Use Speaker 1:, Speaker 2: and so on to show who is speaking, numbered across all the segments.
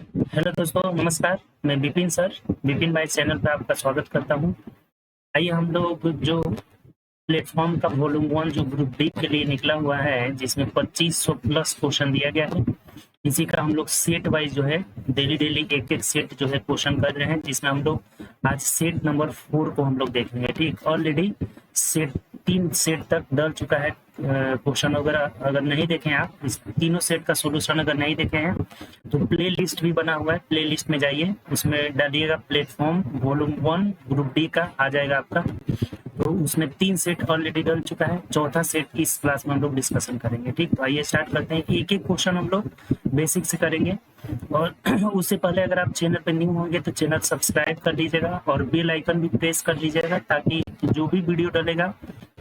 Speaker 1: Hello दोस्तों, नमस्कार। मैं विपिन सर, विपिन भाई चैनल पर आपका स्वागत करता हूं। आइए हम लोग जो प्लेटफॉर्म का वॉल्यूम 1 जो ग्रुप डी के लिए निकला हुआ है, जिसमें 2500 प्लस क्वेश्चन दिया गया है, इसी का हम लोग सेट वाइज जो है डेली डेली एक एक सेट जो है क्वेश्चन कर रहे हैं, जिसमें हम लोग आज सेट नंबर 4 को हम लोग देखेंगे। ठीक, ऑलरेडी सेट 3 सेट तक डल चुका है क्वेश्चन वगैरह। अगर नहीं देखें आप इस तीनों सेट का सोल्यूशन अगर नहीं देखे हैं तो प्ले लिस्ट भी बना हुआ है, प्ले लिस्ट में जाइए, उसमें डालिएगा प्लेटफॉर्म वॉल्यूम 1 ग्रुप डी का आ जाएगा आपका। तो उसमें 3 सेट ऑलरेडी डल चुका है, चौथा सेट इस क्लास में हम लोग डिस्कशन करेंगे। ठीक, तो आइए स्टार्ट करते हैं। एक एक क्वेश्चन हम लोग बेसिक से करेंगे, और उससे पहले अगर आप चैनल पर न्यू होंगे तो चैनल सब्सक्राइब कर लीजिएगा और बेल आइकन भी प्रेस कर लीजिएगा, ताकि जो भी वीडियो डलेगा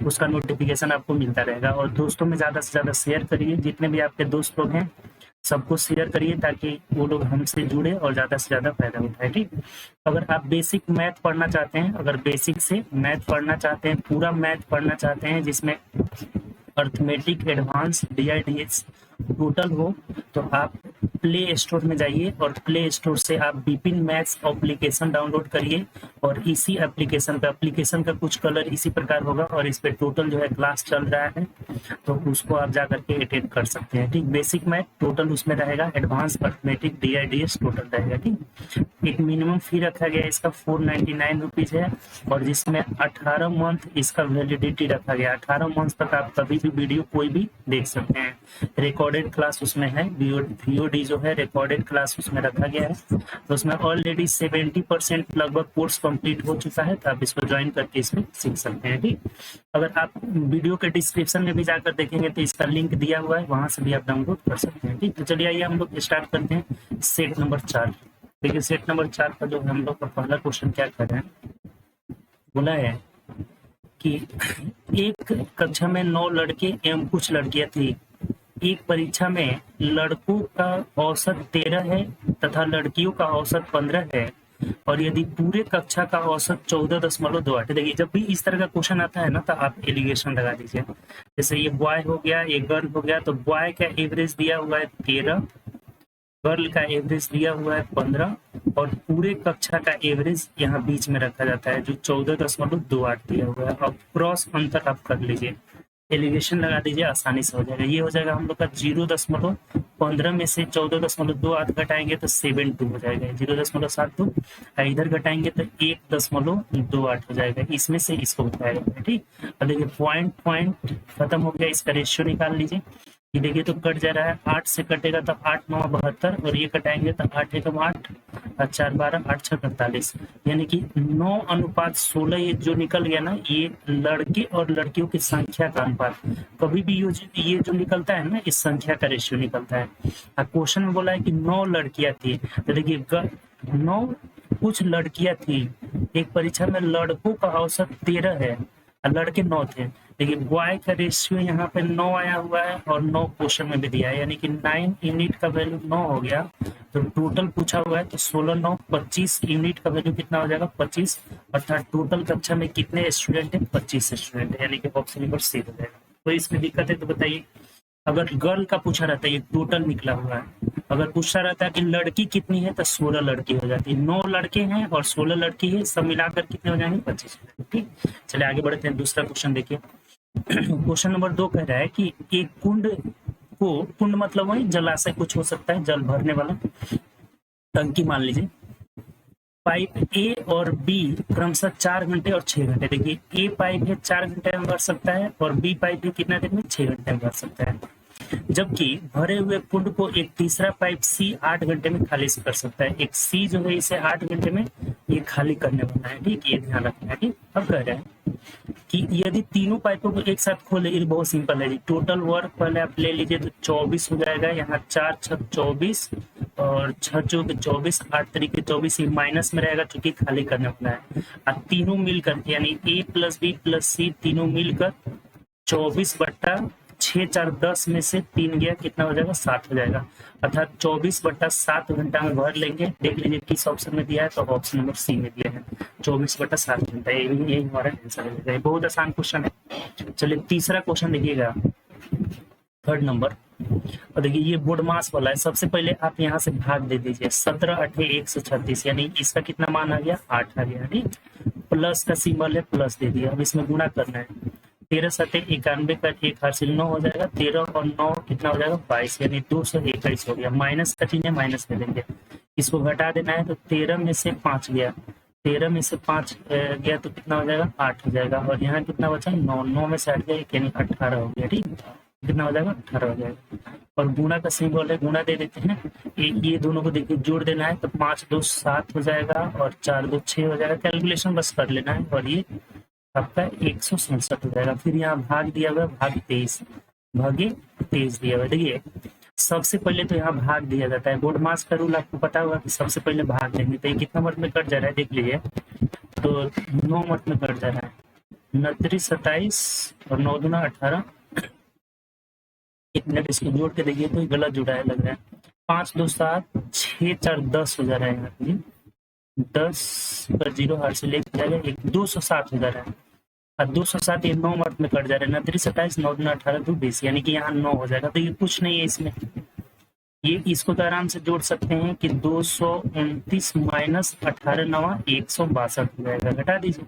Speaker 1: उसका नोटिफिकेशन आपको मिलता रहेगा। और दोस्तों में ज़्यादा से ज़्यादा शेयर करिए, जितने भी आपके दोस्त लोग हैं सबको शेयर करिए, ताकि वो लोग हमसे जुड़े और ज़्यादा से ज़्यादा फायदा उठाए। ठीक, अगर आप बेसिक मैथ पढ़ना चाहते हैं, अगर बेसिक से मैथ पढ़ना चाहते हैं, पूरा मैथ पढ़ना चाहते हैं जिसमें अर्थमेटिक, एडवांस, डीआईडीएस टोटल हो, तो आप प्ले स्टोर में जाइए और प्ले स्टोर से आप विपिन मैथ्स एप्लीकेशन डाउनलोड करिए। और इसी एप्लीकेशन का कुछ कलर इसी प्रकार होगा, और इस पे टोटल जो है क्लास चल रहा है, तो उसको आप जा करके अटेंड कर सकते हैं। ठीक, बेसिक मैथ टोटल उसमें रहेगा, एडवांस अर्थमेटिक डीआईडीएस टोटल रहेगा। ठीक, एक मिनिमम फी रखा गया इसका 499 रुपीज है, और जिसमें 18 मंथ इसका वैलिडिटी रखा गया। 18 मंथ तक आप कभी भी वीडियो कोई भी देख सकते हैं। रिकॉर्डेड क्लास उसमें है, वीओडी जो है रिकॉर्डेड क्लास उसमें रखा गया है। तो उसमें ऑलरेडी 70% लगभग कोर्स कंप्लीट हो चुका है, तो आप इसको ज्वाइन करके इसमें सीख सकते हैं। ठीक, अगर आप वीडियो के डिस्क्रिप्शन में भी जाकर देखेंगे तो इसका लिंक दिया हुआ है, वहां से भी आप डाउनलोड कर सकते हैं। ठीक, तो चलिए आइए हम लोग स्टार्ट करते हैं सेट नंबर 4। देखिए सेट नंबर 4 का जो हम लोग का पहला क्वेश्चन क्या कर रहे हैं, बोला है कि एक कक्षा में 9 लड़के एवं कुछ लड़कियां थी। एक परीक्षा में लड़कों का औसत 13 है तथा लड़कियों का औसत 15 है, और यदि पूरे कक्षा का औसत 14.28। देखिए जब भी इस तरह का क्वेश्चन आता है ना, तो आप एलिगेशन लगा दीजिए। जैसे ये बॉय हो गया, ये गर्ल हो गया, तो बॉय का एवरेज दिया हुआ है 13, गर्ल का एवरेज दिया हुआ है 15, और पूरे कक्षा का एवरेज यहाँ बीच में रखा जाता है जो 14.28 दिया हुआ है। अब क्रॉस अंतर आप कर लीजिए, एलिगेशन लगा दीजिए, आसानी से हो जाएगा। ये हो जाएगा हम लोग का 0.15 में से 14.28 घटाएंगे तो 72 हो जाएगा, 0.72, इधर घटाएंगे तो 1.28 हो जाएगा। इसमें से इसको घटाएगा। ठीक, और देखिए पॉइंट पॉइंट खत्म हो गया, इसका रेशियो निकाल लीजिए। ये देखिए तो कट जा रहा है, 8 से कटेगा तो 8 9 72, और ये कटाएंगे तो 8 एकम 8, 4 12, 8 6 48, यानी कि 9:16। ये जो निकल गया ना, ये लड़के और लड़कियों की संख्या का अनुपात। कभी भी ये जो निकलता है ना, इस संख्या का रेशियो निकलता है। क्वेश्चन में बोला है कि 9 लड़कियां थी, तो देखिए 9 कुछ लड़कियां थी। एक परीक्षा में लड़कों का औसत 13 है और लड़के 9 थे। देखिए बॉय का रेशियो यहाँ पे 9 आया हुआ है, और 9 क्वेश्चन में भी दिया है, यानी कि 9 यूनिट का वैल्यू 9 हो गया। तो टोटल पूछा हुआ है तो 16 9 25 यूनिट का वैल्यू कितना हो जाएगा, 25, अर्थात टोटल कक्षा में कितने स्टूडेंट है, 25 स्टूडेंट है, यानी कि ऑप्शन नंबर सी हो जाएगा। तो इसमें दिक्कत है तो बताइए। अगर गर्ल का पूछा रहता है, ये टोटल निकला हुआ है। अगर पूछा रहता है कि लड़की कितनी है, तो 16 लड़की हो जाती है। 9 लड़के हैं और 16 लड़की है, सब मिलाकर कितने हो जाएंगे, 25। ठीक, चलिए आगे बढ़ते हैं। दूसरा क्वेश्चन देखिए। क्वेश्चन नंबर 2 कह रहा है कि एक कुंड मतलब वही जलाशय, कुछ हो सकता है जल भरने वाला, टंकी मान लीजिए। पाइप ए और बी क्रमशः 4 घंटे और 6 घंटे। देखिए ए पाइप है 4 घंटे में भर सकता है, और बी पाइप है कितना देर में, 6 घंटे में भर सकता है। जबकि भरे हुए कुंड को एक तीसरा पाइप सी 8 घंटे में खाली कर सकता है। एक सी जो है इसे 8 घंटे में ये खाली करने वाला है। ठीक, ये ध्यान रखना है। ठीक, अब कह रहे हैं कि यदि तीनों पाइपों को एक साथ खोले, ये बहुत सिंपल है जी। टोटल वर्क पहले आप ले लीजिए तो 24 हो जाएगा। यहाँ 4 6 24 और 6 चौके 24, 8 तरीके 24, ये माइनस में रहेगा चूंकि खाली करने वाला है। अब तीनों मिलकर यानी ए प्लस बी प्लस सी तीनों मिलकर 24/6 4 10 में से 3 गया, कितना हो जाएगा, 7 हो जाएगा। अर्थात 24/7 घंटा में भर लेंगे। देख लीजिए किस ऑप्शन में दिया है, तो ऑप्शन नंबर सी में दिया है 24/7 घंटा। यही हमारा आंसर है। बहुत आसान क्वेश्चन है। चलिए तीसरा क्वेश्चन देखिएगा, थर्ड नंबर। और देखिए ये बोर्ड मास वाला है। सबसे पहले आप यहाँ से भाग दे दीजिए, 17 8 136, यानी इसका कितना मान आ गया, 8 आ गया। ठीक, प्लस का सिंबल है, प्लस दे दिया। अब इसमें गुणा करना है, 13 सत्ते 91 का 1 हासिल 9 हो जाएगा, 13 और 9 कितना हो जाएगा, 22, यानी 221 हो गया। माइनस का चिन्ह है, माइनस में देंगे। इसको घटा देना है तो 13 में से 5 गया, 13 में से 5 गया तो कितना हो जाएगा, 8 हो जाएगा। और यहाँ कितना बचा, 9, 9 में से 8 गया यानी 18 हो गया। ठीक, कितना हो जाएगा, 18 हो जाएगा। और गुणा का सिंबल है, गुणा दे देते हैं। ये दोनों को देखिए जोड़ देना है, तो 5 2 7 हो जाएगा और 4 2 6 हो जाएगा। कैलकुलेशन बस कर लेना है और ये आपका 167 हो जाएगा। फिर यहाँ भाग दिया हुआ, भाग 23, भागे 23 दिया हुआ। देखिए सबसे पहले तो यहाँ भाग दिया जाता है। बोर्ड मास का रूल आपको पता होगा कि सबसे पहले भाग देंगे। तो ये कितना मत में कट जा रहा है, देख लीजिए, तो 9 मत में कट जा रहा है, 29 27 और 9 दूना 18। एक मिनट इसको जोड़ के देखिए तो गलत जुड़ा है लग रहा है। 5 2 7 6 4 10 हो जा रहा है यहाँ पे, 10 पर 0 हार से लेके जाएगा, 207 हो जा रहा है। और 207 ये 9 मत में कट जा रहा है, 29 27 9 दूना 18 2 20, यानी कि यहाँ 9 हो जाएगा। तो ये कुछ नहीं है इसमें, ये इसको तो आराम से जोड़ सकते हैं कि 229 माइनस 18 9 162 हो जाएगा। घटा दीजिए,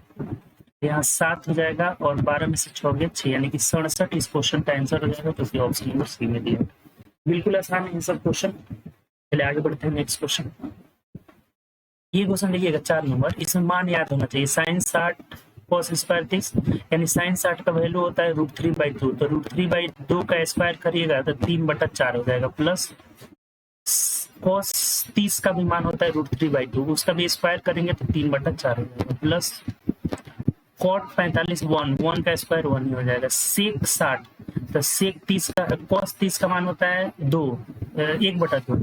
Speaker 1: यहाँ 7 हो जाएगा और 12 में से 6 गया 6, यानी कि 67 इस क्वेश्चन का आंसर हो जाएगा। तो ऑप्शन नंबर सी में दिया। बिल्कुल आसान है सब क्वेश्चन। चलिए आगे बढ़ते हैं नेक्स्ट क्वेश्चन। ये क्वेश्चन देखिएगा 4 नंबर, इसमें मान याद होना चाहिए। साइन 60 cos स्क्वायर 30, यानी साइन 60 का वैल्यू होता है √3/2, तो √3/2 का स्क्वायर करिएगा तो 3/4 हो जाएगा। प्लस cos 30 का भी मान होता है √3/2, उसका भी स्क्वायर करेंगे तो 3/4 हो जाएगा। प्लस cot 45 1 का स्क्वायर 1 ही हो जाएगा। sec 60, तो sec 30 का cos 30 का मान होता है 2 1/2,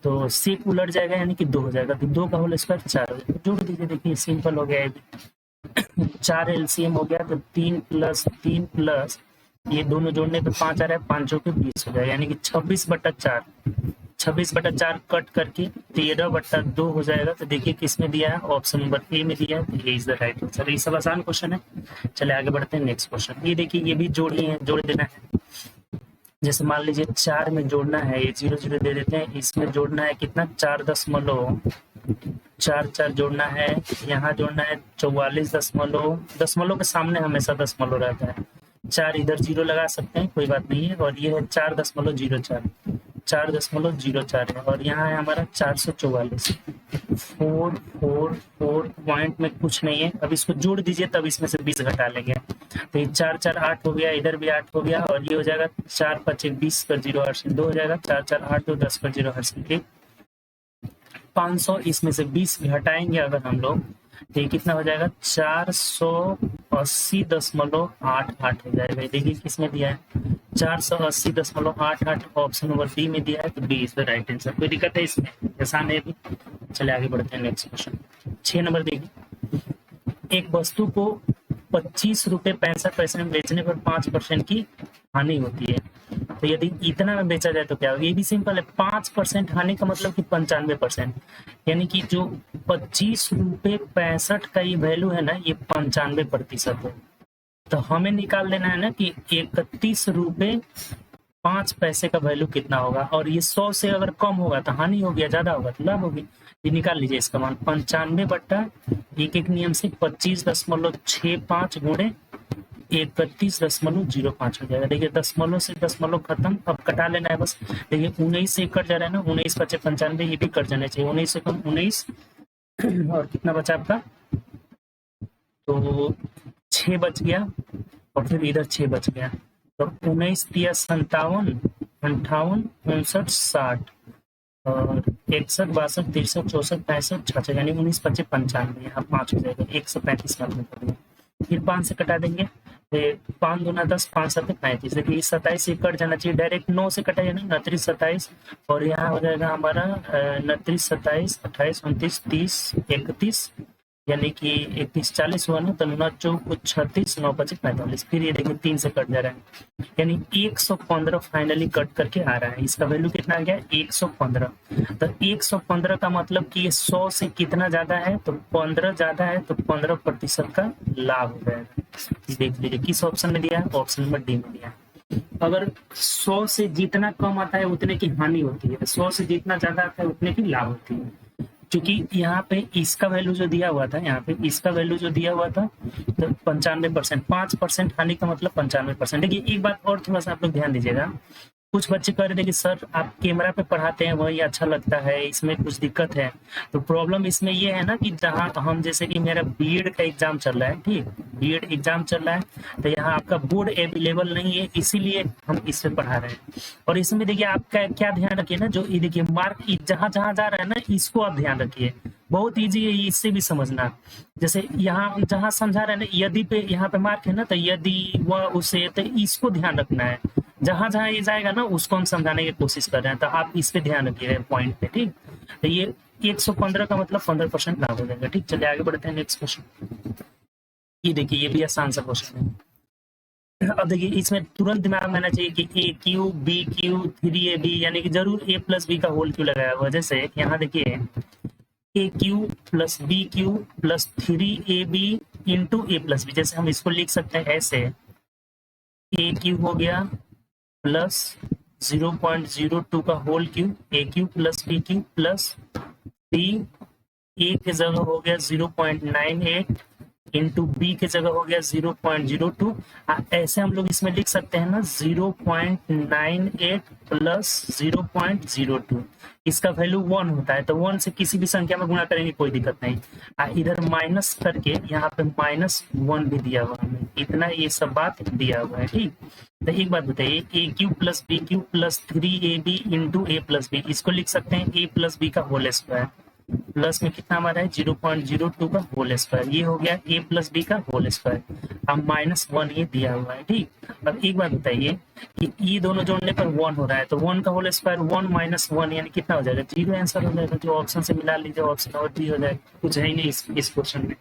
Speaker 1: तो sec उलट जाएगा यानी कि 2 हो जाएगा। तो 2 का होल स्क्वायर 4 हो जाएगा। जोड़ दीजिए, देखिए सिंपल हो गया है। 4 एलसीएम हो गया, तो 3 प्लस 3 प्लस ये दोनों जोड़ने पे 5 आ रहा है, 5 के 20 हो जाएगा, यानी कि 26/4, 26/4 कट करके 13/2 हो जाएगा। तो देखिए किस में दिया है, ऑप्शन नंबर ए में दिया है। तो ये इज द राइट आंसर। ये सब आसान क्वेश्चन है। चले आगे बढ़ते हैं नेक्स्ट क्वेश्चन। ये देखिए ये भी जोड़ी है, जोड़ देना है। जैसे मान लीजिए 4 में जोड़ना है, ये 0 0 दे देते हैं। इसमें जोड़ना है कितना, 4 जोड़ना है, यहाँ जोड़ना है 44 दशमलव के सामने हमेशा दशमलव रहता है। 4 इधर 0 लगा सकते हैं, कोई बात नहीं है। और ये है 4.04, 4.04 है। और यहाँ है हमारा 444, 4 पॉइंट में कुछ नहीं है। अब इसको जोड़ दीजिए, तब इसमें से 20 घटा लेंगे। तो ये 4 4 8 हो गया, इधर भी 8 हो गया, और ये हो जाएगा 4 5 20 पर 0 हासिल 2 हो जाएगा। 4 4 8 2 10 पर 0 हासिल 1, 500 इसमें से 20 घटाएंगे अगर हम लोग, तो ये कितना हो जाएगा, 480.88 हो जाएगा। देखिए किसमें दिया है, 480.88, ऑप्शन नंबर डी में दिया है। तो B is the right answer. कोई दिक्कत है इसमें, आसान है भी। चले आगे बढ़ते हैं नेक्स्ट क्वेश्चन। 6 नंबर देखिए, एक वस्तु को 25 रुपए 65 पैसे में बेचने पर 5% की हानि होती है। तो यदि इतना में बेचा जाए तो क्या होगा। ये भी सिंपल है, 5% हानि का मतलब कि 95%, यानी कि जो 25 रुपए 65 का ये वैल्यू है ना, ये 95% है। तो हमें निकाल लेना है ना कि 31 रुपए 5 पैसे का वैल्यू कितना होगा। और ये 100 से अगर कम होगा तो हानि होगी, ज्यादा होगा तो लाभ होगी। ये निकाल लीजिए इसका मान, 95/1 नियम से 25.65 गुणे 31.05 हो जाएगा। देखिए दशमलव से दशमलव खत्म, अब कटा लेना है बस। देखिए 19 से कट जा रहा है ना, 19 5 95, ये भी कट जाना चाहिए। 19 से कम 19, और कितना बचा आपका, तो 6 बच गया, और फिर इधर 6 बच गया। तो 19 तिया 57, 58, 59, 60, और 61 62 63 64 65 66, यानी 19 25 95, यहाँ 5 हो जाएगा, 135 मतलब कर दिया। फिर 5 से कटा देंगे, 5 दूना 10, 5 7 35। देखिए 27 से कट जाना चाहिए, डायरेक्ट 9 से कटा जाना, 29 27, और यहाँ हो जाएगा हमारा 29 27 28 29 30 31, यानी कि 31 40 हुआ ना, तो 9 4 36 9 25 45। फिर ये देखिए 3 से कट जा रहा है, यानी 115 फाइनली कट करके आ रहा है। इसका वैल्यू कितना आ गया, 115। तो 115 का मतलब कि ये 100 से कितना ज्यादा है, तो 15 ज्यादा है, तो 15% का लाभ हो जाएगा। देख लीजिए किस ऑप्शन में दिया है, ऑप्शन नंबर डी में दिया है। अगर 100 से जितना कम आता है उतने की हानि होती है, 100 से जितना ज्यादा आता है उतने की लाभ होती है। क्योंकि यहाँ पे इसका वैल्यू जो दिया हुआ था, यहाँ पे इसका वैल्यू जो दिया हुआ था तो 95%, 5% हानि का मतलब 95%। देखिए एक बात और थोड़ा सा आप लोग ध्यान दीजिएगा, कुछ बच्चे कह रहे थे कि सर आप कैमरा पे पढ़ाते हैं वही अच्छा लगता है, इसमें कुछ दिक्कत है। तो प्रॉब्लम इसमें ये है ना कि जहाँ हम, जैसे कि मेरा बीएड का एग्जाम चल रहा है, ठीक, बीएड एग्जाम चल रहा है, तो यहाँ आपका बोर्ड अवेलेबल नहीं है, इसीलिए हम इससे पढ़ा रहे हैं। और इसमें देखिए आपका क्या ध्यान रखिए ना, जो ये देखिए मार्क जहाँ जहाँ जा रहा है ना, इसको आप ध्यान रखिए, बहुत ईजी है, इससे भी समझना। जैसे यहाँ जहाँ समझा रहे हैं ना, यदि पे यहाँ पे मार्क है ना, तो यदि वह उसे, तो इसको ध्यान रखना है। जहां जहां ये जाएगा ना उसको हम समझाने की कोशिश कर रहे हैं, तो आप इस पे ध्यान रखिएगा पॉइंट पे, ठीक। तो ये 115 का मतलब 15% लाभ हो जाएगा, ठीक। चलिए आगे बढ़ते हैं नेक्स्ट क्वेश्चन। ये देखिए ये भी आसान सा क्वेश्चन है। अब देखिए इसमें तुरंत दिमाग में आना चाहिए कि ए क्यू बी क्यू 3ab, यानी कि जरूर a प्लस बी का होल क्यू लगाया हुआ। जैसे यहाँ देखिए A cube plus B cube plus 3ab into A plus B, जैसे हम इसको लिख सकते हैं ऐसे, ए क्यू हो गया प्लस 0.02 का whole cube, A cube plus B cube plus 3, A के जगह हो गया 0.98 इंटू बी के जगह हो गया 0.02। ऐसे हम लोग इसमें लिख सकते हैं ना 0.98 प्लस 0.02, इसका वैल्यू 1 होता है, तो 1 से किसी भी संख्या में गुणा करेंगे कोई दिक्कत नहीं। इधर माइनस करके यहाँ पे -1 भी दिया हुआ है, इतना ये सब बात दिया हुआ है, ठीक। तो एक बात बताइए, A cube plus B cube plus 3ab into A plus B, इसको लिख सकते हैं ए प्लस बी का होल स्क्वायर, प्लस में कितना हमारा है 0.02 का होल स्क्वायर, ये हो गया ए प्लस बी का होल स्क्वायर। अब -1 ये दिया हुआ है, ठीक। अब एक बात बताइए कि ये दोनों जोड़ने पर 1 हो रहा है, तो 1 का होल स्क्वायर 1 - 1 यानी कितना हो जाएगा, 0 आंसर हो जाएगा। जो ऑप्शन से मिला लीजिए, ऑप्शन और डी हो जाएगा, कुछ है ही नहीं इस क्वेश्चन में।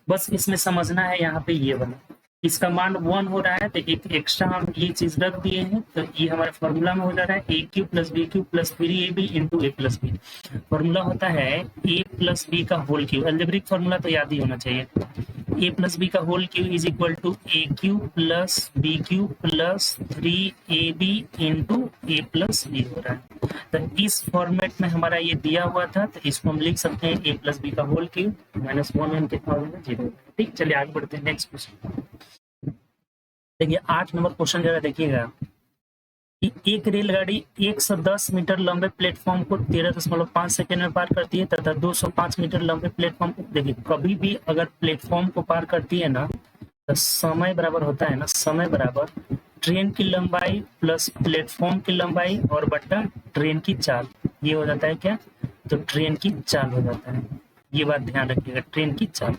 Speaker 1: बस इसमें समझना है यहाँ पे ये वाला, इसका मान 1 हो रहा है, तो एक एक्स्ट्रा हम ये चीज रख दिए हैं, तो ये हमारे फॉर्मूला में हो जा रहा है A cube plus B cube plus 3ab into A plus B. Formula होता है ए प्लस बी का होल क्यू, एल्जेब्रिक फॉर्मूला तो याद ही होना चाहिए। ए प्लस बी का whole cube is equal to A cube plus B cube plus 3ab into A plus B हो रहा है। तो इस फॉर्मेट में हमारा ये दिया हुआ था, तो इसको हम लिख सकते हैं ए प्लस बी का होल क्यू -1 कितना हो जाएगा 0, ठीक। चलिए आगे बढ़ते हैं नेक्स्ट क्वेश्चन। देखिए 8 नंबर क्वेश्चन जरा देखिएगा कि एक रेलगाड़ी 110 मीटर लंबे प्लेटफॉर्म को 13.5 सेकेंड में पार करती है तथा 205 मीटर लंबे प्लेटफॉर्म को, देखिए कभी भी अगर प्लेटफॉर्म को पार करती है ना, तो समय बराबर होता है ना, समय बराबर ट्रेन की लंबाई प्लस प्लेटफॉर्म की लंबाई और बट्टा ट्रेन की चाल, ये हो जाता है क्या, तो ट्रेन की चाल हो जाता है। ये बात ध्यान रखिएगा, ट्रेन की चाल।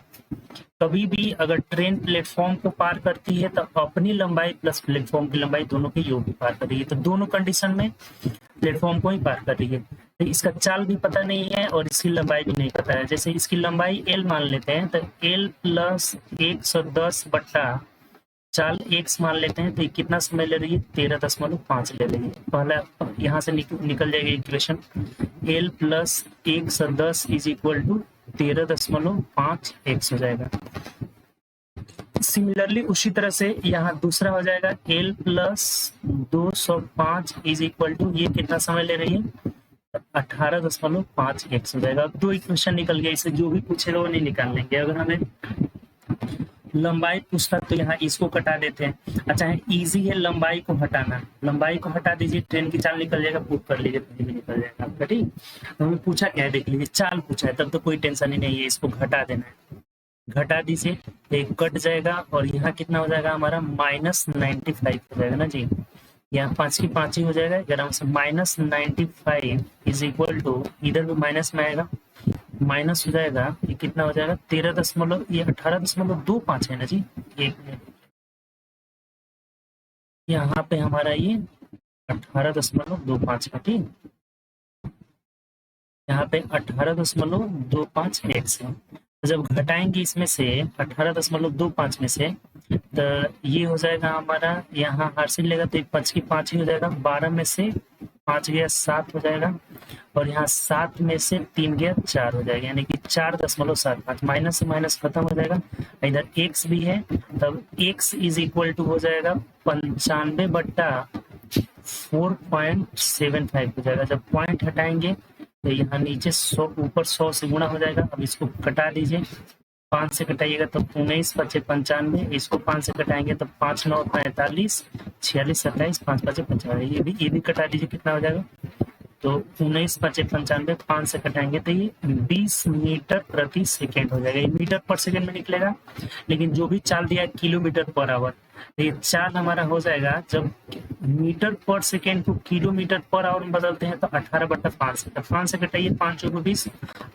Speaker 1: कभी भी अगर ट्रेन प्लेटफॉर्म को पार करती है तो अपनी लंबाई प्लस प्लेटफॉर्म की लंबाई दोनों के योग पार कर रही है, तो दोनों कंडीशन में प्लेटफॉर्म को ही पार कर रही है। तो इसका चाल भी पता नहीं है और इसकी लंबाई भी नहीं पता है। जैसे इसकी लंबाई l मान लेते हैं, तो l प्लस 110 बट्टा चाल x मान लेते हैं, तो ये कितना समय ले रही है, 13.5 ले रही है। पहला यहाँ से निकल जाएगा equation, l plus 110 is equal to 13.5x हो जाएगा। सिमिलरली उसी तरह से यहाँ दूसरा हो जाएगा l plus 205 is equal to, ये कितना समय ले रही है, 18.5x हो जाएगा। अब 2 इक्वेशन निकल गया, इसे जो भी पूछेगा वो नहीं निकाल लेंगे। अगर हमें लंबाई पूछता तो यहाँ इसको कटा देते हैं। अच्छा है, इजी है लंबाई को हटाना, लंबाई को हटा दीजिए, ट्रेन की चाल निकल जाएगा, प्रूफ कर लीजिए, तो भी निकल जाएगा आपका, ठीक। तो हमें पूछा क्या है देख लीजिए, चाल पूछा है, तब तो कोई टेंशन ही नहीं है, इसको घटा देना है, घटा दीजिए, एक कट जाएगा और यहाँ कितना हो जाएगा हमारा -95 हो जाएगा ना जी। यहाँ 5 की 5 ही हो जाएगा, आराम से -95 इज इक्वल टू, इधर भी माइनस में आएगा, माइनस हो जाएगा, ये कितना हो जाएगा 18.25 है ना जी। एक मिनट, यहाँ पे हमारा ये 18.25 का, ठीक, यहाँ पे 18.25x है। जब घटाएंगे इसमें से 18.25 में से, तो ये हो जाएगा हमारा, यहाँ हासिल लेगा तो 5 की 5 ही हो जाएगा, 12 में से 5 गया 7 हो जाएगा, और यहाँ 7 में से 3 गया 4 हो जाएगा, यानी कि 4.75, माइनस से माइनस खत्म हो जाएगा। इधर x भी है, तब x इज इक्वल टू हो जाएगा 95/4.75 हो जाएगा। जब पॉइंट हटाएंगे तो यहाँ नीचे 100 ऊपर 100 से गुणा हो जाएगा। अब इसको कटा दीजिए, 5 से कटाइएगा तो 19 5 95, इसको 5 से कटाएंगे तो 5 9 45, 46 27, 5 5 55, ये भी कटा दीजिए, कितना हो जाएगा, तो 19 5 95, 5 से कटाएंगे तो ये 20 मीटर प्रति सेकेंड हो जाएगा। ये मीटर पर सेकेंड में निकलेगा, लेकिन जो भी चाल दिया है किलोमीटर पर आवर, तो ये चाल हमारा हो जाएगा, जब मीटर पर सेकेंड को किलोमीटर पर आवर में बदलते हैं तो 18/5 5 से कटाइए, 5 चौके 20,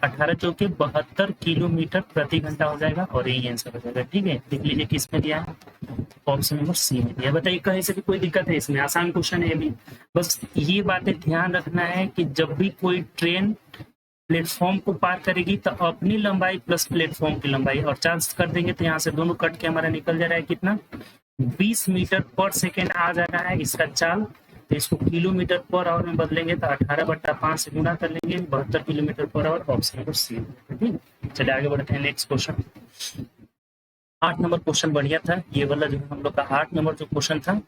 Speaker 1: 18 चौके 72 किलोमीटर प्रति घंटा हो जाएगा, और यही आंसर हो जाएगा। ठीक है, देख लीजिए किस में दिया है, ऑप्शन नंबर सी में दिया। बताइए कहीं से भी कोई दिक्कत है इसमें, आसान क्वेश्चन है भी। बस ये बातें ध्यान रखना है कि जब भी कोई ट्रेन प्लेटफॉर्म को पार करेगी तो अपनी लंबाई प्लस प्लेटफॉर्म की लंबाई और चांस कर देंगे, तो यहाँ से दोनों कट के हमारा निकल जा रहा है कितना, 20 मीटर पर सेकेंड आ जा रहा है इसका चाल। तो इसको किलोमीटर पर आवर में बदलेंगे तो 18/5 से गुणा कर लेंगे, 72 kilometre per hour, option number C. ठीक, चलिए आगे बढ़ते हैं नेक्स्ट क्वेश्चन। 8 नंबर क्वेश्चन बढ़िया था, ये वाला जो हम लोग का 8 नंबर जो क्वेश्चन था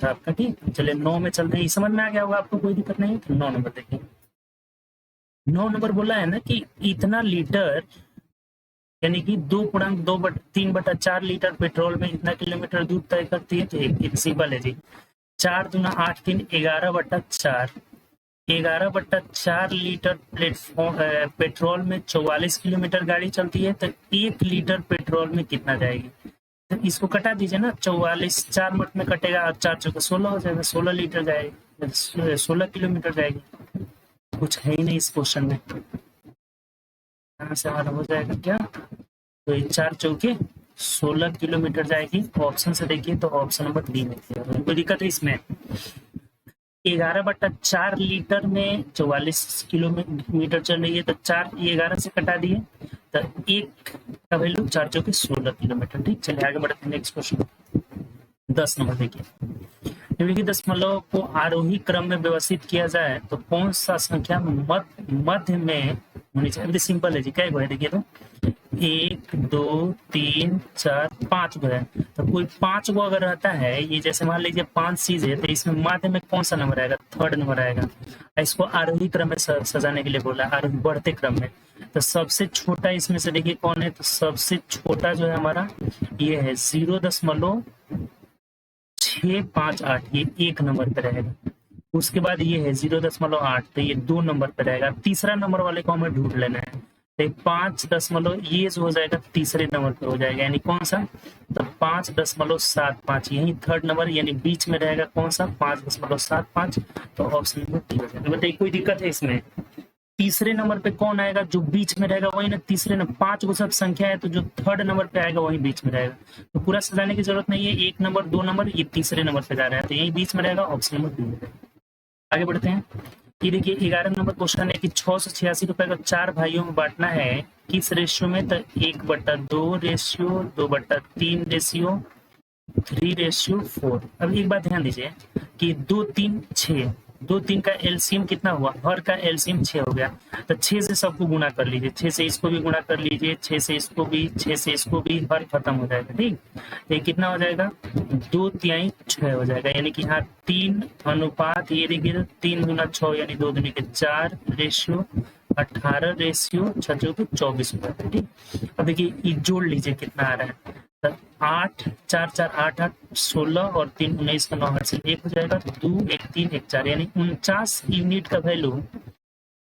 Speaker 1: आपका। ठीक, चलिए 9 में चलते हैं, ये समझ में आ गया होगा आपको, कोई दिक्कत नहीं है। तो 9 नंबर देखिए, 9 नंबर बोला है ना कि इतना लीटर, यानी कि 2.3/4 लीटर पेट्रोल में इतना किलोमीटर दूर तय करती है। तो एक सिंपल है जी, 4 दूना 8 3 11/4, 11/4 लीटर पेट्रोल में 44 किलोमीटर गाड़ी चलती है, तो 1 लीटर पेट्रोल में कितना जाएगी। तो इसको कटा दीजिए ना, 44 4 मिनट में कटेगा और 4 चौके 16 हो जाएगा, 16 लीटर जाएगी, 16 किलोमीटर जाएगी। कुछ है ही नहीं इस क्वेश्चन में, यहाँ से हमारा हो जाएगा क्या, तो ये 4 चौके 16 किलोमीटर जाएगी। ऑप्शन से देखिए तो ऑप्शन नंबर डी में कोई दिक्कत है इसमें। 11/4 लीटर में 44 किलोमीटर चल रही है, तो 4 11 से कटा दिए तो 1 का वैल्यू 4 चौके 16 किलोमीटर। ठीक, चलिए आगे बढ़ते हैं नेक्स्ट क्वेश्चन। 10 नंबर देखिए, निम्नलिखित दशमलव को आरोही क्रम में व्यवस्थित किया जाए तो कौन सा संख्या मध्य में होनी चाहिए। सिंपल है जी, क्या है देखिए, तो 1 2 3 4 5 गो है, तो कोई 5 गो अगर रहता है, ये जैसे मान लीजिए 5 चीज है, तो इसमें मध्य में कौन सा नंबर आएगा, 3rd नंबर आएगा। इसको आरोही क्रम में सजाने के लिए बोला, आरोही बढ़ते क्रम में। तो सबसे छोटा इसमें से देखिए कौन है, तो सबसे छोटा जो है हमारा ये है 0.658, ये 1 नंबर पे रहेगा। उसके बाद ये है 0.8, तो ये 2 नंबर पे रहेगा। तीसरा नंबर वाले को हमें ढूंढ लेना है, तो 5 ये जो हो जाएगा तीसरे नंबर पे हो जाएगा, यानी कौन सा, तो 5.75, यही 3rd नंबर, यानी बीच में रहेगा कौन सा, 5.75, तो ऑप्शन नंबर डी हो जाएगा। बताइए कोई दिक्कत है इसमें, तीसरे नंबर पे कौन आएगा, जो बीच में रहेगा वही ना, तीसरे नंबर 5 गो सब संख्या है, तो जो 3rd नंबर पे आएगा वही बीच में रहेगा। तो पूरा सजाने की जरूरत नहीं है, 1 नंबर 2 नंबर ये तीसरे नंबर पे जा रहा है, तो यही बीच में रहेगा, ऑप्शन नंबर डी। आगे बढ़ते हैं, ये देखिए 11 नंबर क्वेश्चन है कि 686 रुपए का 4 भाइयों में बांटना है, किस रेशियो में, तो 1/2 रेशियो, 2/3 रेशियो, 3/4। अब एक बात ध्यान दीजिए कि 2 3 6, 2 3 का एलसीएम कितना हुआ, हर का एलसीएम 6 हो गया, तो 6 से सबको गुणा कर लीजिए, 6 से इसको भी गुणा कर लीजिए, 6 से इसको भी, 6 से इसको भी, हर खत्म हो जाएगा। ठीक, तो ये कितना हो जाएगा, 2/3 6 हो जाएगा, यानी कि यहाँ 3 अनुपात, ये देखिए 3 गुना 6 यानी 2 दूनी के 4 रेशियो 18 रेशियो 6 चौके 24 हो जाता है। ठीक, अब देखिए ये जोड़ लीजिए कितना आ रहा है, 8 4 4 8 8 16 और 3 19 का 9 से 1 हो जाएगा, 2 1 3 1 4, यानी 49 यूनिट का वैल्यू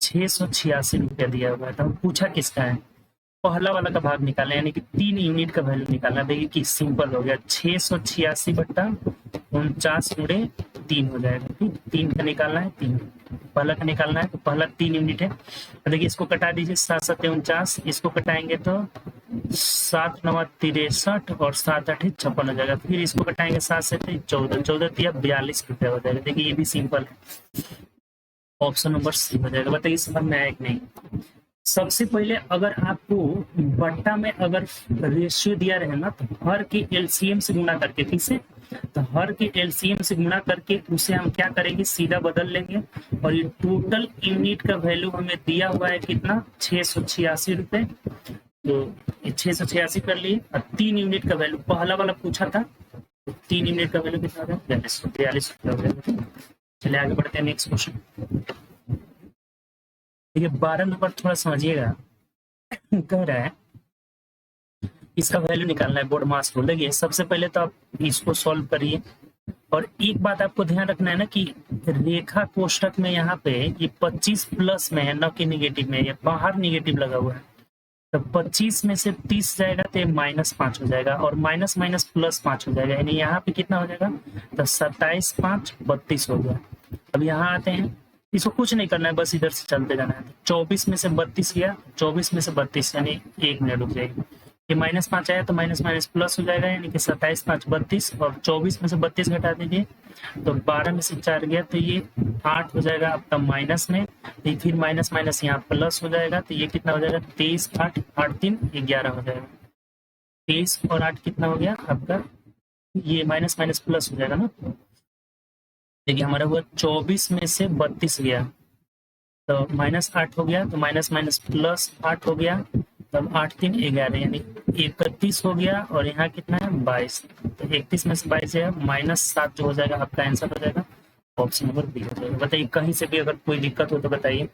Speaker 1: 686 रुपया दिया हुआ है। तो पूछा किसका है, पहला वाला का भाग निकालना, यानी कि 3 यूनिट का वैल्यू निकालना। देखिए कि सिंपल हो गया, 686/49 हो जाएगा। ठीक, 3 का निकालना है, 3 पहला का निकालना है, तो पहला 3 यूनिट है। देखिए इसको कटा दीजिए, 7 7 49, इसको कटाएंगे तो 7 9 63 और 7 8 56 हो जाएगा। फिर इसको कटाएंगे 7 से 14, 14 तिया 42 रुपया हो जाएगा। देखिए ये भी सिंपल है, ऑप्शन नंबर सी हो जाएगा। बताइए समझ में आया कि नहीं। सबसे पहले अगर आपको बट्टा में अगर रेशियो दिया रहे ना, तो हर के एलसीएम से गुणा करके, ठीक है, तो हर के एलसीएम से गुणा करके उसे हम क्या करेंगे, सीधा बदल लेंगे। और ये टोटल यूनिट का वैल्यू हमें दिया हुआ है कितना, 686 रुपए। तो 686 कर लिए। और 3 यूनिट का वैल्यू पहला वाला पूछा था, तो 3 यूनिट का वैल्यू कितना था, 42 रुपये हो गया। चलिए आगे बढ़ते हैं नेक्स्ट क्वेश्चन। देखिए 12 नंबर थोड़ा समझिएगा। कह रहा है इसका वैल्यू निकालना है, बोर्ड मास को। देखिए सबसे पहले तो आप इसको सॉल्व करिए। और एक बात आपको ध्यान रखना है ना कि रेखा कोष्ठक में यहाँ पे ये 25 प्लस में है, न कि निगेटिव में। ये बाहर निगेटिव लगा हुआ है, तो 25 में से 30 जाएगा तो ये -5 हो जाएगा, और माइनस माइनस +5 हो जाएगा। यानी यहाँ पे कितना हो जाएगा, तो 27 5 32 हो गया। अब यहाँ आते हैं, इसको कुछ नहीं करना है, बस इधर से चलते जाना है। 24 में से 32 गया, 24 में से 32 यानी 1 मिनट रुक जाएगी। ये -5 आया तो माइनस माइनस प्लस हो जाएगा, यानी कि 27 5 32, और 24 में से 32 घटा दीजिए तो 12 में से 4 गया तो ये 8 हो जाएगा आपका माइनस में। तो फिर माइनस माइनस यहाँ प्लस हो जाएगा, तो ये कितना हो जाएगा, 23 8 8 3 11 हो जाएगा। 23 और 8 कितना हो गया आपका, ये माइनस माइनस प्लस हो जाएगा ना। देखिए हमारा हुआ 24 में से 32 गया तो -8 हो गया, तो माइनस माइनस +8 हो गया, तब 8 3 11 यानी 31 हो गया। और यहाँ कितना है, 22। तो 31 में से 22 है, -7 जो हो जाएगा आपका आंसर हो जाएगा ऑप्शन नंबर बी हो जाएगा। बताइए कहीं से भी अगर कोई दिक्कत हो तो बताइए।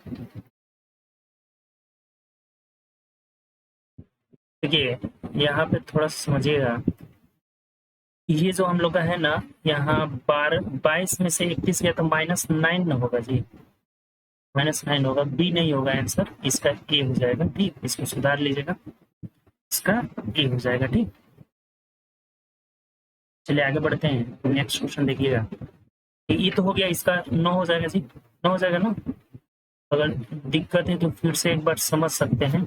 Speaker 1: देखिए यहाँ पे थोड़ा समझिएगा, ये जो हम लोग का है ना, यहाँ 22 में से 31 गया तो -9 न होगा जी, -9 होगा, बी नहीं होगा आंसर, इसका ए हो जाएगा। ठीक, इसको सुधार लीजिएगा, इसका ए हो जाएगा। ठीक, चलिए आगे बढ़ते हैं। नेक्स्ट क्वेश्चन देखिएगा। ये तो हो गया, इसका 9 हो जाएगा जी, 9 हो जाएगा ना। अगर दिक्कत है तो फिर से एक बार समझ सकते हैं,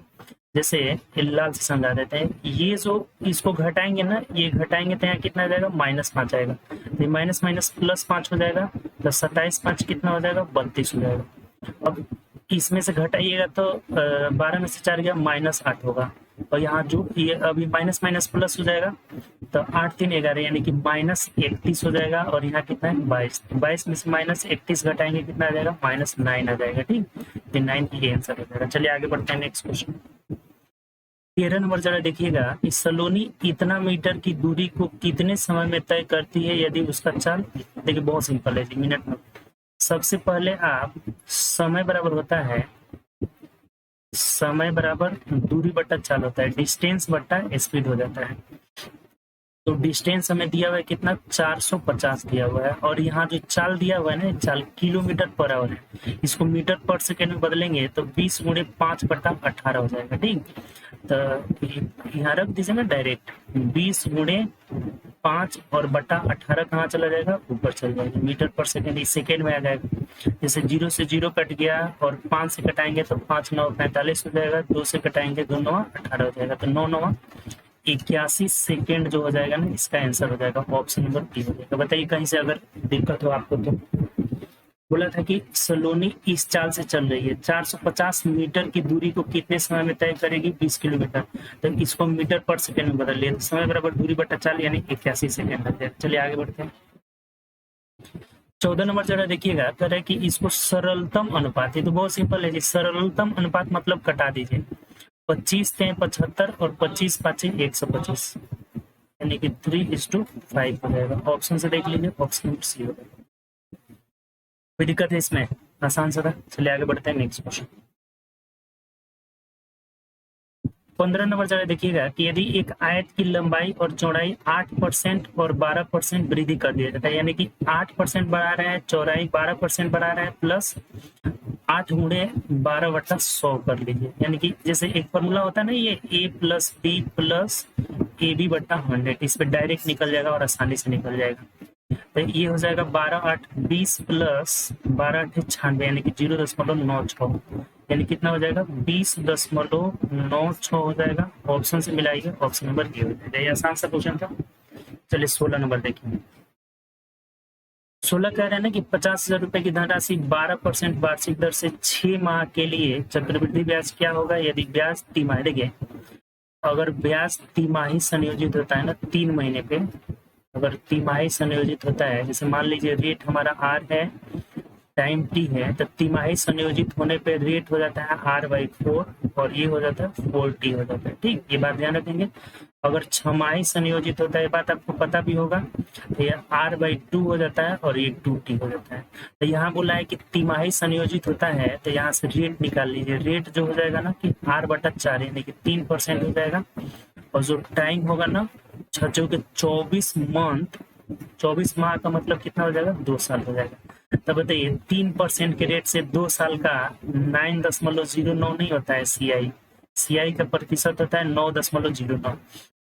Speaker 1: जैसे लाल से समझा देते हैं। ये जो इसको घटाएंगे ना, ये घटाएंगे तो यहाँ कितना आ जाएगा, -5 आएगा। तो ये माइनस माइनस +5 हो जाएगा, तो 27 5 कितना हो जाएगा, 32 हो जाएगा। अब इसमें से घटाइएगा तो 12 में से 4 गया, -8 होगा। और यहाँ जो ये अभी माइनस माइनस प्लस हो जाएगा, तो 8 3 11 यानी कि -31 हो जाएगा। और यहाँ कितना है, 22। 22 में से -31 घटाएंगे कितना आ जाएगा, -9 आ जाएगा। ठीक, तो 9 की आंसर हो जाएगा। चलिए आगे बढ़ते हैं नेक्स्ट क्वेश्चन। 13 नंबर जरा देखिएगा, इस सलोनी इतना मीटर की दूरी को कितने समय में तय करती है यदि उसका चाल, देखिए बहुत सिंपल है जी, मिनट में। सबसे पहले आप समय बराबर होता है, समय बराबर दूरी बट्टा चाल होता है, डिस्टेंस बट्टा स्पीड हो जाता है। तो डिस्टेंस हमें दिया हुआ है कितना, 450 दिया हुआ है। और यहाँ जो चाल दिया हुआ है ना, चाल किलोमीटर पर आवर है, इसको मीटर पर सेकेंड में बदलेंगे तो 20 × 5/18 हो जाएगा। ठीक, तो यहाँ रख दीजिए ना डायरेक्ट, 20 × 5 और बटा 18 कहाँ चला जाएगा, ऊपर चल जाएगा। मीटर पर सेकेंड इस सेकेंड में आ जाएगा। जैसे 0 से 0 कट गया, और 5 से कटाएंगे तो 5 9 45 हो जाएगा, 2 से कटाएंगे 2 9 18 हो जाएगा, तो 9 9 81 सेकेंड जो हो जाएगा ना, इसका आंसर हो जाएगा ऑप्शन नंबर बी हो जाएगा। बताइए कहीं से अगर दिक्कत हो आपको तो। बोला था कि सलोनी इस चाल से चल रही है, 450 मीटर की दूरी को कितने समय में तय करेगी, 20 किलोमीटर। तो इसको मीटर पर सेकेंड में बदल लिया, तो समय बराबर दूरी बटा चाल यानी 81 सेकेंड लग जाएगा। चलिए आगे बढ़ते हैं। 14 नंबर जरा देखिएगा, कह रहा है कि इसको सरलतम अनुपात, ये तो बहुत सिंपल है जी, सरलतम अनुपात मतलब कटा दीजिए। 25 3 75 और 25 5 125 यानी कि 3:5 हो जाएगा। ऑप्शन से देख लीजिए, ऑप्शन नंबर सी होगा। कोई दिक्कत है इसमें, आसान सा था। चलिए आगे बढ़ते हैं नेक्स्ट क्वेश्चन। 15 नंबर जरा देखिएगा कि यदि एक आयत की लंबाई और चौड़ाई 8% और 12% वृद्धि कर दिया जाता है, यानी कि 8% बढ़ा रहे हैं, चौड़ाई 12% बढ़ा रहे हैं, प्लस 8 × 12/100 कर लीजिए। यानी कि जैसे एक फॉर्मूला होता है ना, ये a + b + AB बट्टा 100, इस पे डायरेक्ट निकल जाएगा और आसानी से निकल जाएगा। तो ये हो जाएगा 12 8 20 प्लस 12 8 96 यानी कि 0.96 यानी कितना हो जाएगा, 20.96 हो जाएगा। ऑप्शन से मिलाइए, ऑप्शन नंबर ए हो जाएगा। ये आसान सा क्वेश्चन था। चलिए 16 नंबर देखिए। 16 कह रहे हैं ना कि 50,000 रुपए की धनराशि 12% वार्षिक दर से 6 माह के लिए चक्रवृद्धि ब्याज क्या होगा यदि ब्याज तिमाही। देखिए अगर ब्याज तिमाही संयोजित होता है ना 3 महीने पे, अगर तिमाही संयोजित होता है, जैसे मान लीजिए रेट हमारा आर है, टाइम टी है, तो तिमाही संयोजित होने पे रेट हो जाता है R/4 और ये हो जाता है 4T हो जाता है। ठीक, ये बात ध्यान रखेंगे। अगर छमाही संयोजित होता है, ये बात आपको पता भी होगा, तो ये R/2 हो जाता है और ये 2T हो जाता है। तो यहाँ बोला है कि तिमाही संयोजित होता है, तो यहाँ से रेट निकाल लीजिए। रेट जो हो जाएगा ना कि R/4 यानी कि 3% हो जाएगा, और जो टाइम होगा ना 6 के 24 मंथ, 24 माह का मतलब कितना हो जाएगा, 2 साल हो जाएगा। तब बताइए 3% के रेट से 2 साल का 9.09 नहीं होता है सीआई का प्रतिशत होता है 9.09।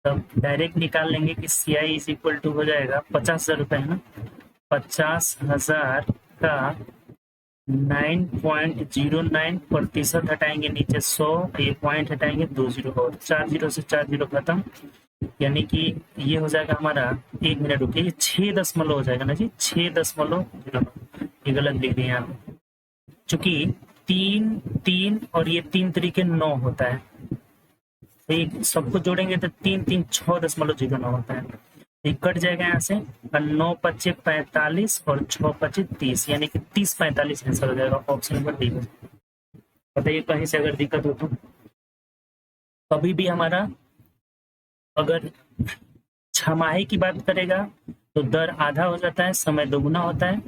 Speaker 1: तब डायरेक्ट निकाल लेंगे कि सीआई इज इक्वल टू हो जाएगा 50,000 रुपए है ना, 50,000 का 9.09% हटाएंगे नीचे 100, ये पॉइंट हटाएंगे 2 जीरो और 4 जीरो से 4 जीरो खत्म, यानी कि ये हो जाएगा हमारा, 1 मिनट रुकिए, ये 6 हो जाएगा ना जी, 6.09। ये गलत लिख दिए यहाँ पे, चूंकि 3 और ये 3 तरीके 9 होता है, तो सबको जोड़ेंगे तो 3 6.09 होता है। ये कट जाएगा यहाँ से, 9 पच्चे 45 और 6 पच्चे 30, यानी कि 30-45 आंसर हो जाएगा। Option number D. बताइए कहीं से अगर दिक्कत हो तो। कभी भी हमारा अगर छमाही की बात करेगा तो दर आधा हो जाता है, समय दोगुना होता है।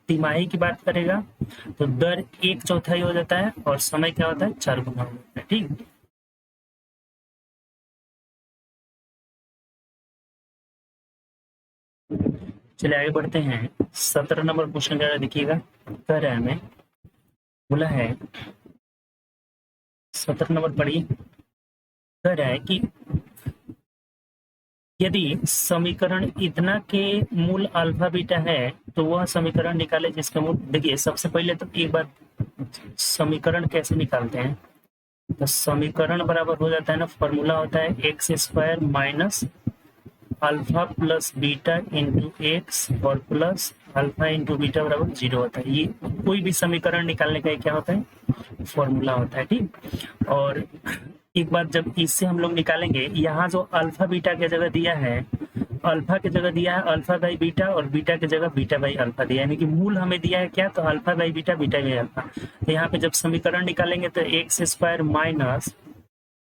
Speaker 1: तिमाही की बात करेगा तो दर 1/4 हो जाता है और समय क्या होता है, 4 गुना हो जाता है। ठीक, चलिए आगे बढ़ते हैं। 17 नंबर क्वेश्चन जरा देखिएगा, कह रहा है हमें, बोला है 17 नंबर पढ़िए। कह रहा है कि यदि समीकरण इतना के मूल अल्फा बीटा है तो वह समीकरण निकाले जिसका मूल। देखिए सबसे पहले तो एक बार समीकरण कैसे निकालते हैं, तो समीकरण बराबर हो जाता है ना, फॉर्मूला होता है x² minus alpha plus beta into x और प्लस अल्फा इंटू बीटा बराबर 0 होता है। ये कोई भी समीकरण निकालने का क्या होता है, फॉर्मूला होता है। ठीक, और एक बार जब इससे हम लोग निकालेंगे, यहाँ जो अल्फा बीटा की जगह दिया है, अल्फा की जगह दिया है अल्फा बाई बीटा और बीटा की जगह बीटा बाई अल्फा दिया है, यानी कि मूल हमें दिया है क्या, तो alpha by beta, beta by alpha. तो यहाँ पे जब समीकरण निकालेंगे तो x² minus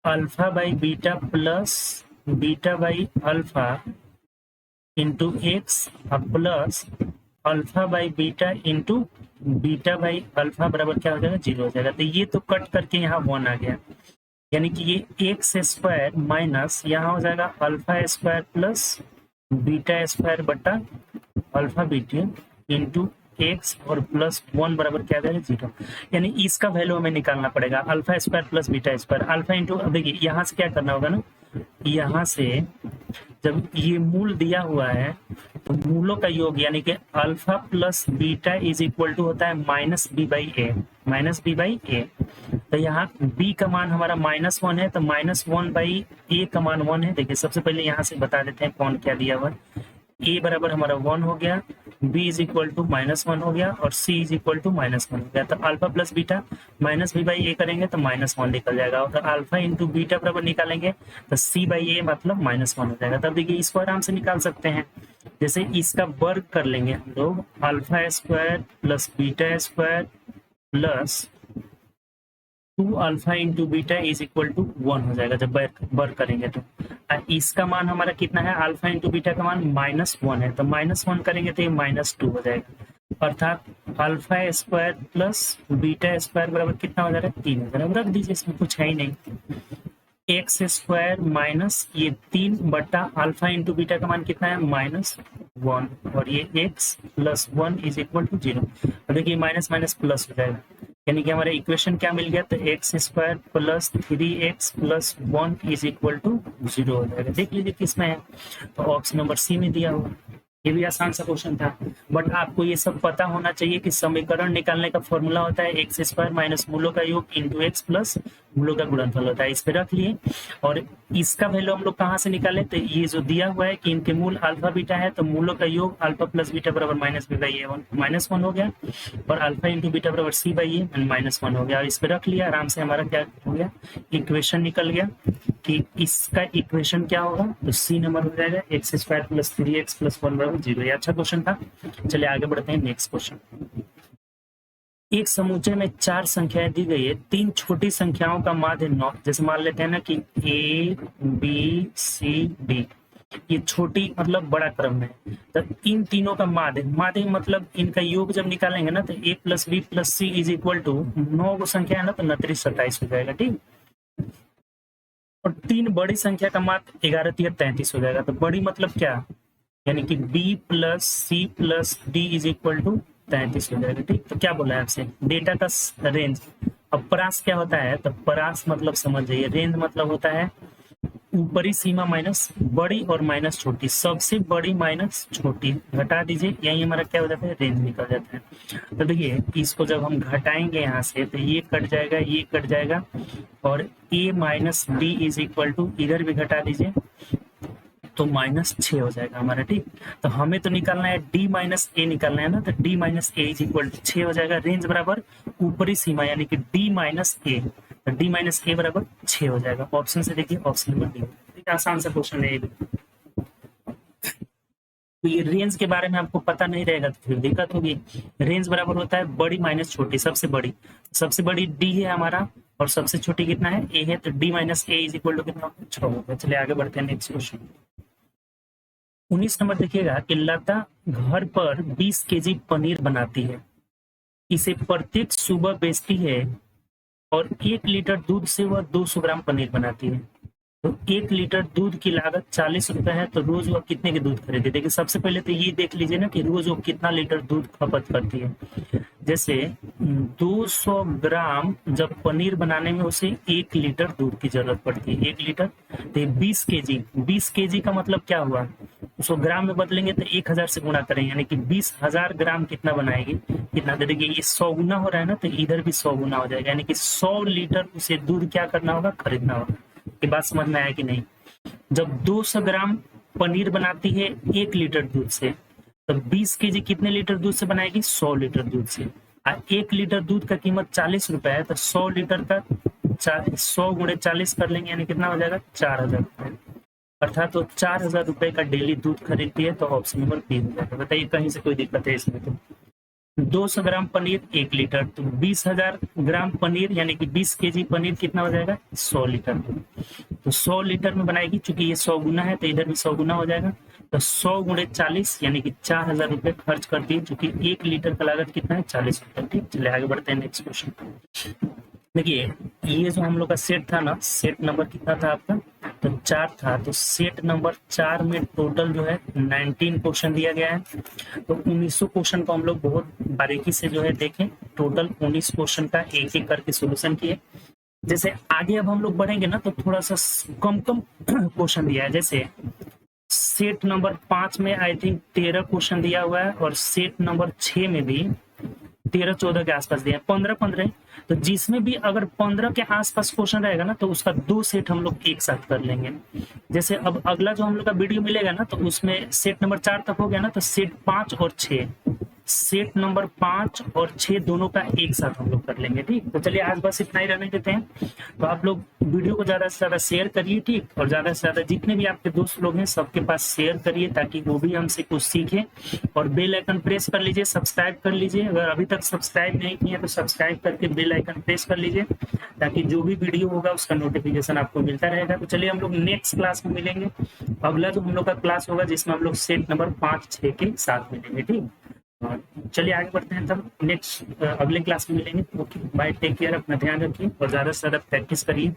Speaker 1: alpha by beta plus beta by alpha into x plus alpha by beta into beta by alpha बराबर क्या हो जाएगा, 0 हो जाएगा। तो ये तो कट करके यहाँ 1 आ गया, यानी कि ये x² माइनस यहाँ हो जाएगा alpha square plus beta square बटा अल्फा बीटा इंटू एक्स और प्लस 1 बराबर क्या आ 0, यानी इसका वैल्यू हमें निकालना पड़ेगा, alpha square plus beta square alpha into. अब देखिए यहाँ से क्या करना होगा ना, यहाँ से जब ये मूल दिया हुआ है तो मूलों का योग यानी कि alpha plus beta is equal to होता है minus B by A, minus B by A. तो यहाँ b का मान हमारा -1 है, तो -1 बाई ए का मान 1 है। देखिए सबसे पहले यहाँ से बता देते हैं कौन क्या दिया हुआ है। a बराबर हमारा 1 हो गया, b इज इक्वल टू -1 हो गया और c इज इक्वल टू -1 हो गया। तो alpha plus beta minus B by A करेंगे तो -1 निकल जाएगा, और अल्फा इंटू बीटा बराबर निकालेंगे तो c बाई ए मतलब -1 हो जाएगा। तब देखिए इसको आराम से निकाल सकते हैं, जैसे इसका वर्ग कर लेंगे हम लोग, alpha square plus beta square plus 2 alpha into beta is equal to 1 हो जाएगा जब वर्ग करेंगे तो। इसका मान हमारा कितना है, अल्फा इंटू बीटा का मान -1 है, तो -1 करेंगे तो ये -2 हो जाएगा, अर्थात alpha square plus beta square बराबर कितना हो जाएगा, 3 हो जाएगा। रख दीजिए, इसमें कुछ है ही नहीं। x² माइनस ये 3 बटा अल्फा इंटू बीटा का मान कितना है, -1 और ये x plus 1 is equal to 0। और देखिए माइनस माइनस प्लस हो जाएगा, यानी कि हमारा इक्वेशन क्या मिल गया, तो x² plus 3x plus 1 is equal to 0 हो जाएगा। देख लीजिए किसमें है, तो ऑप्शन नंबर सी में दिया हुआ। ये भी आसान सा क्वेश्चन था, बट आपको ये सब पता होना चाहिए कि समीकरण निकालने का फॉर्मूला होता है x² माइनस मूलों का योग इंटू एक्स प्लस मूलों का गुणनफल होता है। इस पे रख लिए और इसका वैल्यू हम लोग कहाँ से निकाले, तो ये जो दिया हुआ है कि इनके मूल अल्फा बीटा है, तो मूलों का योग अल्फा प्लस बीटा बराबर माइनस बी बाई ए -1 हो गया, और अल्फा इंटू बीटा बराबर सी बाई ए -1 हो गया। और इस पे रख लिया, आराम से हमारा क्या हो गया, इक्वेशन निकल गया कि इसका इक्वेशन क्या होगा, तो सी नंबर हो जाएगा x² + 3x + 1 = 0। ये अच्छा क्वेश्चन था। चलिए आगे बढ़ते हैं नेक्स्ट क्वेश्चन। एक समुच्चय में 4 संख्याएं दी गई है, 3 छोटी संख्याओं का माध्य 9। जैसे मान लेते हैं ना कि ए बी सी डी, ये छोटी मतलब बड़ा क्रम में, तो इन तीनों का माध्य मतलब इनका योग जब निकालेंगे ना, तो a + b + c = 9 को संख्या है ना, तो 29 27 हो जाएगा। ठीक, और 3 बड़ी संख्या का माध्य 11 3 33 हो जाएगा। तो बड़ी मतलब क्या, यानी कि b + c + d = 33 हो जाएगा। ठीक, तो क्या बोला है आपसे, डेटा का रेंज। अब परास क्या होता है, तो परास मतलब समझ जाइए, रेंज मतलब होता है ऊपरी सीमा माइनस बड़ी और माइनस छोटी, सबसे बड़ी माइनस छोटी घटा दीजिए, यही हमारा क्या हो जाता है, रेंज निकल जाता है। तो देखिए इसको जब हम घटाएंगे यहाँ से, तो ये कट जाएगा, ये कट जाएगा, और a - d = इधर भी घटा दीजिए तो -6 हो जाएगा हमारा। ठीक, तो हमें तो निकालना है d - a निकालना है ना, तो d - a = 6 हो जाएगा। रेंज बराबर ऊपरी सीमा यानी कि d - a, तो d - a बराबर 6 हो जाएगा। ऑप्शन से देखिए, ऑप्शन नंबर डी। ठीक, आसान सा क्वेश्चन है। तो ये रेंज के बारे में आपको पता नहीं रहेगा तो फिर दिक्कत होगी। रेंज बराबर होता है बड़ी माइनस छोटी, सबसे बड़ी d है हमारा, और सबसे छोटी कितना है, a है, तो d - a = कितना, 6 होगा। चलिए आगे बढ़ते हैं नेक्स्ट क्वेश्चन। 19 नंबर देखिएगा कि लता घर पर 20 केजी पनीर बनाती है, इसे प्रत्येक सुबह बेचती है, और 1 लीटर दूध से वह 200 ग्राम पनीर बनाती है। तो 1 लीटर दूध की लागत 40 रुपए है, तो रोज वह कितने के दूध खरीदे। देखिए सबसे पहले तो ये देख लीजिए ना कि रोज वो कितना लीटर दूध खपत करती है। जैसे 200 ग्राम जब पनीर बनाने में उसे 1 लीटर दूध की जरूरत पड़ती है, 1 लीटर। तो 20 केजी का मतलब क्या हुआ, उसको ग्राम में बदलेंगे तो 1000 से गुणा करेंगे, यानी कि 20,000 ग्राम कितना बनाएगी, कितना दे देगी। ये 100 गुना हो रहा है ना, तो इधर भी 100 गुना हो जाएगा, यानी कि 100 लीटर उसे दूध क्या करना होगा, खरीदना होगा। ये बात समझ में आया कि नहीं। जब 200 ग्राम पनीर बनाती है 1 लीटर दूध से, तो 20 केजी कितने लीटर दूध से बनाएगी, 100 लीटर दूध से। 1 लीटर दूध का कीमत 40 रुपए है, तो 100 लीटर का 100 गुणे 40 कर लेंगे, यानी कितना हो जाएगा, 4000 रुपए। अर्थात तो 4000 रुपए का डेली दूध खरीदती है। तो ऑप्शन नंबर बी हो जाएगा। बताइए कहीं से कोई दिक्कत है इसमें। तो 200 ग्राम पनीर 1 लीटर, तो 20,000 ग्राम पनीर यानी कि 20 केजी पनीर कितना हो जाएगा, 100 लीटर। तो 100 लीटर में बनाएगी, चूंकि ये 100 गुना है तो इधर भी 100 गुना हो जाएगा। तो 100 गुणे 40 यानी कि 4000 रुपए खर्च करती है, चूंकि 1 लीटर का लागत कितना है, 40 रुपए। ठीक, चलिए आगे बढ़ते हैं नेक्स्ट क्वेश्चन। देखिए ये जो हम लोग का सेट था ना, सेट नंबर कितना था आपका, तो 4 था। तो सेट नंबर 4 में टोटल जो है 19 क्वेश्चन दिया गया है। तो 1900 क्वेश्चन को हम लोग बहुत बारीकी से जो है देखें। टोटल 19 क्वेश्चन का एक एक करके सोल्यूशन किए। जैसे आगे अब हम लोग बढ़ेंगे ना, तो थोड़ा सा कम क्वेश्चन दिया है। जैसे सेट नंबर 5 में आई थिंक 13 क्वेश्चन दिया हुआ है, और सेट नंबर 6 में भी 13-14 के आसपास दिया है, 15-15। तो जिसमें भी अगर 15 के आसपास क्वेश्चन रहेगा ना, तो उसका 2 सेट हम लोग एक साथ कर लेंगे। जैसे अब अगला जो हम लोग का वीडियो मिलेगा ना, तो उसमें सेट नंबर 4 तक हो गया ना, तो सेट 5 और 6, सेट नंबर 5 और 6 दोनों का एक साथ हम लोग कर लेंगे। ठीक, तो चलिए आज बस इतना ही रहने देते हैं। तो आप लोग वीडियो को ज्यादा से ज्यादा शेयर करिए। ठीक, और ज्यादा से ज्यादा जितने भी आपके दोस्त लोग हैं सबके पास शेयर करिए, ताकि वो भी हमसे कुछ सीखें। और बेल आइकन प्रेस कर लीजिए, सब्सक्राइब कर लीजिए। अगर अभी तक सब्सक्राइब नहीं किए तो सब्सक्राइब करके बेल आइकन प्रेस कर लीजिए, ताकि जो भी वीडियो होगा उसका नोटिफिकेशन आपको मिलता रहेगा। तो चलिए हम लोग नेक्स्ट क्लास में मिलेंगे। अगला जो हम लोग का क्लास होगा जिसमें हम लोग सेट नंबर 5-6 के साथ मिलेंगे। ठीक, चलिए आगे बढ़ते हैं, तब नेक्स्ट अगले क्लास में मिलेंगे। ओके बाय, टेक केयर, अपना ध्यान रखिए और ज्यादा से ज्यादा प्रैक्टिस करिए।